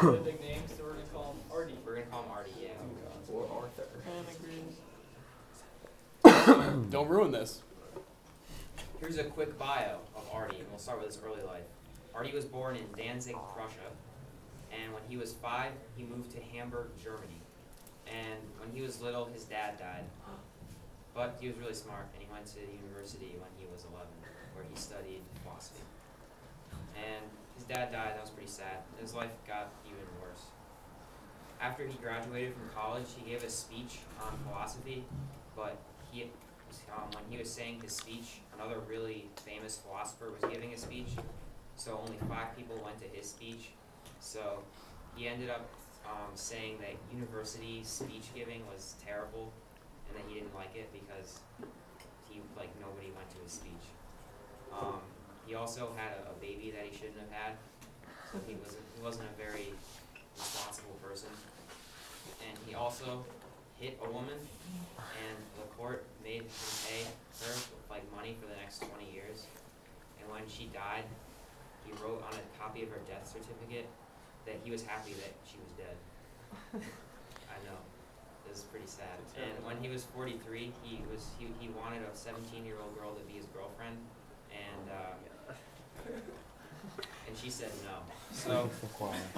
Really big names, so we're gonna call him Artie. We're gonna call him Artie, yeah. Or Arthur. Don't ruin this. Here's a quick bio of Artie, and we'll start with his early life. Artie was born in Danzig, Prussia, and when he was 5, he moved to Hamburg, Germany. And when he was little, his dad died. But he was really smart, and he went to university when he was 11, where he studied philosophy. And his dad died, that was pretty sad. His life got even worse. After he graduated from college, he gave a speech on philosophy, but when he was saying his speech, another really famous philosopher was giving a speech, so only 5 people went to his speech. So he ended up saying that university speech giving was terrible, and that he didn't like it because nobody went to his speech. He also had a baby that he shouldn't have had, so he wasn't a very responsible person. And he also hit a woman, and the court made him pay her money for the next 20 years. And when she died, he wrote on a copy of her death certificate that he was happy that she was dead. I know, it was pretty sad. And when he was 43, he wanted a 17-year-old girl to be his girlfriend, and she said no. So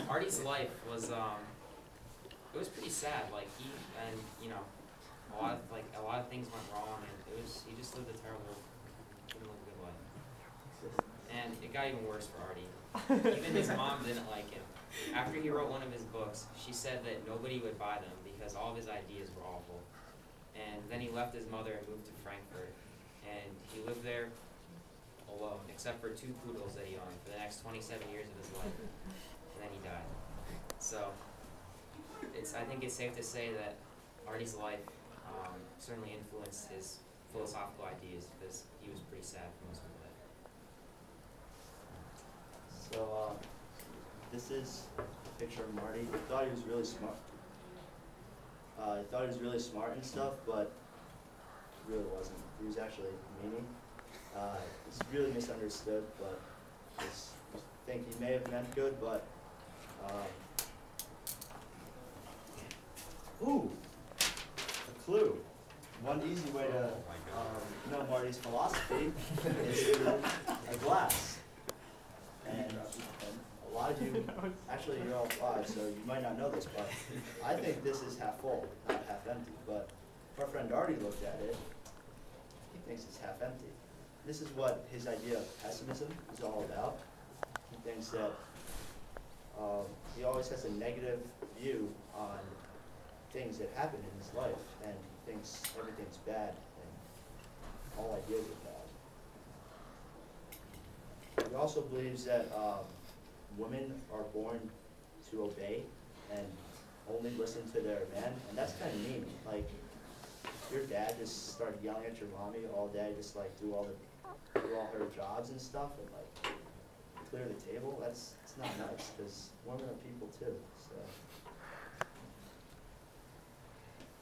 Artie's life was it was pretty sad. A lot of things went wrong, and he just lived didn't live a good life. And it got even worse for Artie. Even his mom didn't like him. After he wrote one of his books, she said that nobody would buy them because all of his ideas were awful. And then he left his mother and moved to Frankfurt, and he lived there alone, except for 2 poodles that he owned for the next 27 years of his life, and then he died. So I think it's safe to say that Artie's life certainly influenced his philosophical ideas, because he was pretty sad for most of his life. So, this is a picture of Marty. He thought he was really smart. He thought he was really smart and stuff, but he really wasn't. He was actually a meanie. He's really misunderstood, but I think he may have meant good, but ooh, a clue. One easy way to know Marty's philosophy is through a glass. And a lot of you, actually you're all 5, so you might not know this, but I think this is half full, not half empty. But our friend Artie looked at it, he thinks it's half empty. This is what his idea of pessimism is all about. He thinks that he always has a negative view on things that happen in his life, and he thinks everything's bad and all ideas are bad. He also believes that women are born to obey and only listen to their men, and that's kind of mean. Like, your dad just started yelling at your mommy all day, just do all her jobs and stuff, and clear the table. It's not nice, because women are people too. So.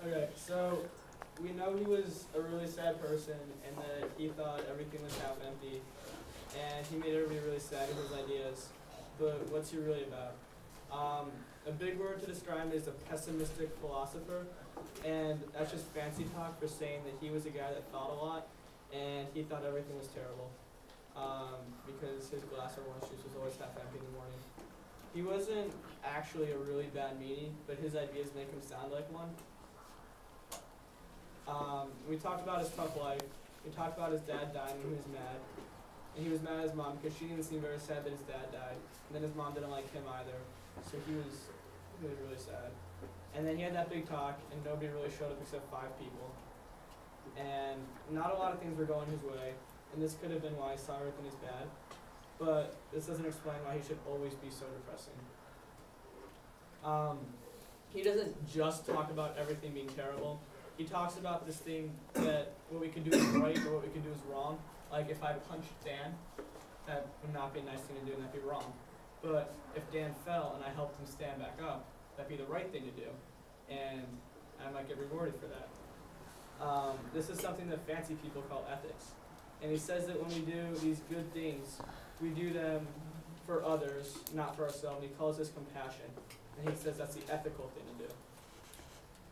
Okay, so we know he was a really sad person, and that he thought everything was half empty, and he made everybody really sad with his ideas. But what's he really about? A big word to describe him is a pessimistic philosopher, and that's just fancy talk for saying that he was a guy that thought a lot, and he thought everything was terrible, because his glass of orange juice was always half empty in the morning. He wasn't actually a really bad meanie, but his ideas make him sound like one. We talked about his tough life. We talked about his dad dying when he was mad. And he was mad at his mom because she didn't seem very sad that his dad died. And then his mom didn't like him either. So he was really sad. And then he had that big talk, and nobody really showed up except 5 people. And not a lot of things were going his way. And this could have been why he saw everything as bad. But this doesn't explain why he should always be so depressing. He doesn't just talk about everything being terrible. He talks about this thing that what we can do is right or what we can do is wrong. Like, if I punched Dan, that would not be a nice thing to do, and that'd be wrong. But if Dan fell and I helped him stand back up, that'd be the right thing to do, and I might get rewarded for that. This is something that fancy people call ethics. And he says that when we do these good things, we do them for others, not for ourselves. He calls this compassion, and he says that's the ethical thing to do.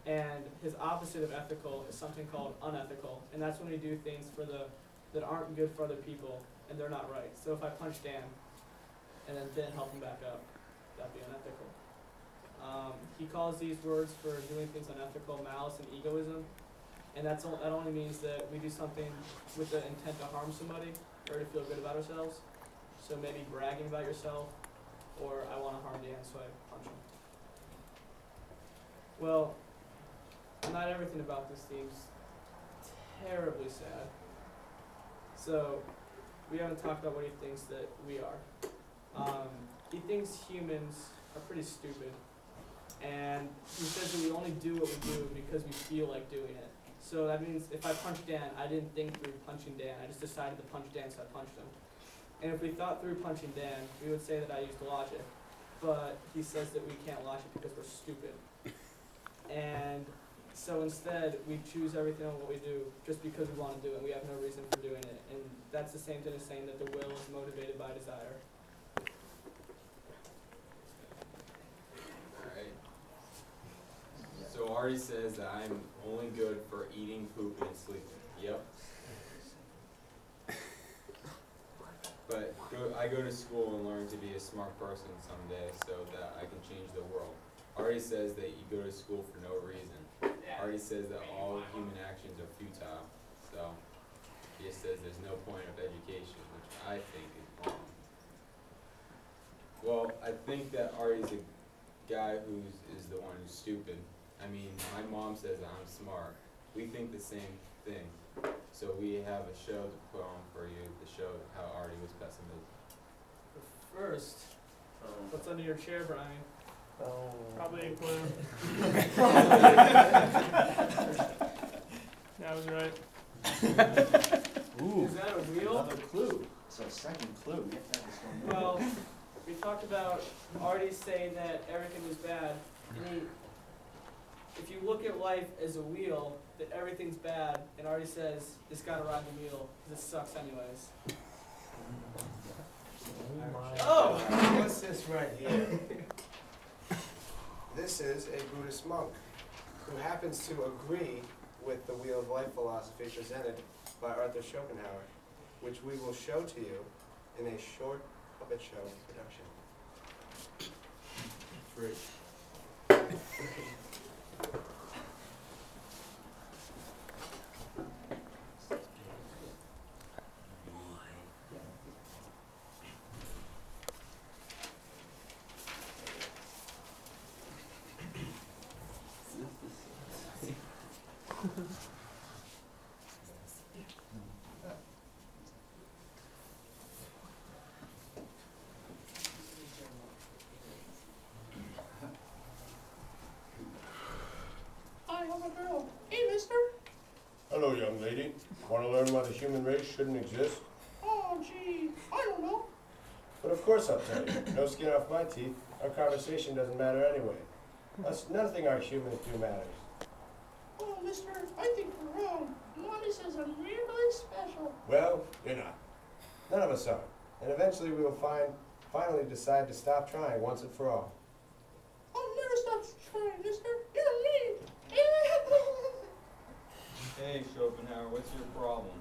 And his opposite of ethical is something called unethical, and that's when we do things that aren't good for other people, and they're not right. So if I punch Dan, and then help him back up, that'd be unethical. He calls these words for doing things unethical, malice and egoism, and that only means that we do something with the intent to harm somebody or to feel good about ourselves. So maybe bragging about yourself, or I want to harm Dan, so I punch him. Well, not everything about this seems terribly sad. So we haven't talked about what he thinks that we are. He thinks humans are pretty stupid, and he says that we only do what we do because we feel like doing it. So that means if I punch Dan, I didn't think through punching Dan. I just decided to punch Dan, so I punched him. And if we thought through punching Dan, we would say that I used logic. But he says that we can't logic because we're stupid. And so instead, we choose everything on what we do just because we want to do it. We have no reason for doing it. And that's the same thing as saying that the will is motivated by desire. Alright. So Artie says that I'm only good for eating, pooping, and sleeping. Yep. But I go to school and learn to be a smart person someday so that I can change the world. Artie says that you go to school for no reason. Artie says that all human actions are futile. So he just says there's no point of education, which I think is wrong. Well, I think that Artie's a guy is the one who's stupid. I mean, my mom says that I'm smart. We think the same thing. So we have a show to put on for you to show how Artie was pessimistic. But first, what's under your chair, Brian? Probably a clue. That was right. Ooh, Is that a wheel? another clue. So second clue. We have to have this one. Well, we talked about Artie saying that everything was bad. And if you look at life as a wheel, that everything's bad, and Artie says, it's gotta ride the wheel, because it sucks anyways. Oh! What's this right here? This is a Buddhist monk who happens to agree with the Wheel of Life philosophy presented by Arthur Schopenhauer, which we will show to you in a short puppet show production. Free. I have a girl. Hey, mister. Hello, young lady. Want to learn why the human race shouldn't exist? Oh, gee, I don't know. But of course I'll tell you. No skin off my teeth. Our conversation doesn't matter anyway. Nothing our humans do matters. Oh, mister, I think you're wrong. Mommy says I'm really special. Well, you're not. None of us are. And eventually we will finally decide to stop trying once and for all. I'll never stop trying, mister. You're mean. Hey, Schopenhauer, what's your problem?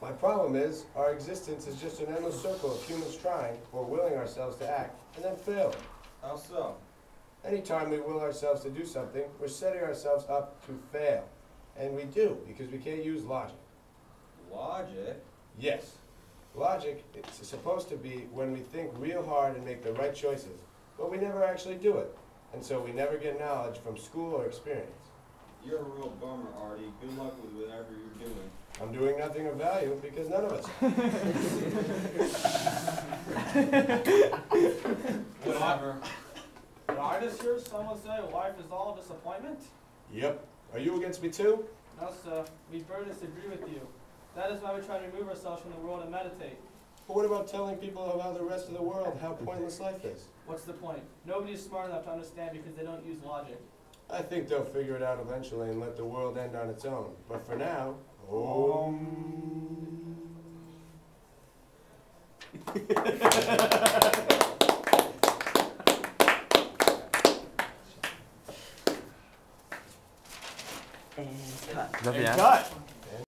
My problem is, our existence is just an endless circle of humans trying or willing ourselves to act, and then failing. How so? Anytime we will ourselves to do something, we're setting ourselves up to fail. And we do, because we can't use logic. Logic? Yes. Logic is supposed to be when we think real hard and make the right choices, but we never actually do it. And so we never get knowledge from school or experience. You're a real bummer, Artie. Good luck with whatever you're doing. I'm doing nothing of value because none of us. Whatever. Did I just hear someone say life is all disappointment? Yep. Are you against me too? No, sir. We Buddhists agree with you. That is why we try to remove ourselves from the world and meditate. But what about telling people about the rest of the world how pointless life is? What's the point? Nobody is smart enough to understand because they don't use logic. I think they'll figure it out eventually and let the world end on its own. But for now, Om. And cut. Is that the end?